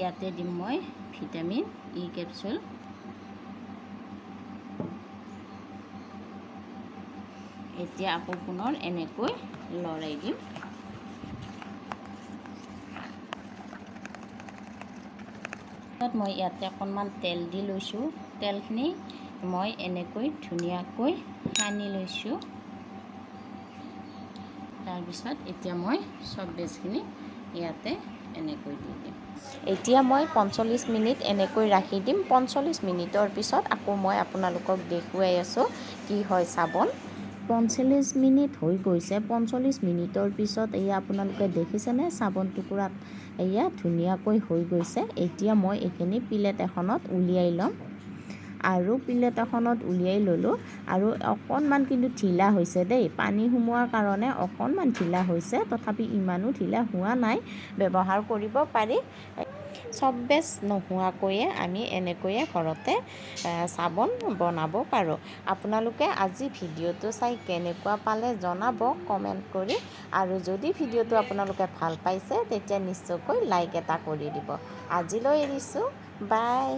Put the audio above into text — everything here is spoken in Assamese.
ইয়াতে দিম মই ভিটামিন ই কেপচুল। এতিয়া আকৌ পুনৰ এনেকৈ লৰাই দিম। মই ইয়াতে অকণমান তেল দি লৈছোঁ। তেলখিনি মই এনেকৈ ধুনীয়াকৈ সানি লৈছোঁ। তাৰপিছত এতিয়া মই চব বেজখিনি ইয়াতে এনেকৈ দি দিম। এতিয়া মই 45 মিনিট এনেকৈ ৰাখি দিম। 45 মিনিটৰ পিছত আকৌ মই আপোনালোকক দেখুৱাই আছোঁ কি হয় চাবোন। 45 মিনিট হৈ গৈছে। 45 মিনিটৰ পিছত এয়া আপোনালোকে দেখিছেনে চাবোন টুকুৰাত এয়া ধুনীয়াকৈ হৈ গৈছে। এতিয়া মই এইখিনি প্লেট এখনত উলিয়াই ল'ম আৰু প্লেট এখনত উলিয়াই ল'লোঁ। আৰু অকণমান কিন্তু ঢিলা হৈছে দেই, পানী সোমোৱাৰ কাৰণে অকণমান ঢিলা হৈছে, তথাপি ইমানো ঢিলা হোৱা নাই, ব্যৱহাৰ কৰিব পাৰি। চব বেজ নোহোৱাকৈয়ে আমি এনেকৈয়ে ঘৰতে চাবোন বনাব পাৰোঁ। আপোনালোকে আজি ভিডিঅ'টো চাই কেনেকুৱা পালে জনাব কমেণ্ট কৰি। আৰু যদি ভিডিঅ'টো আপোনালোকে ভাল পাইছে তেতিয়া নিশ্চয়কৈ লাইক এটা কৰি দিব। আজিলৈ এৰিছোঁ, বাই।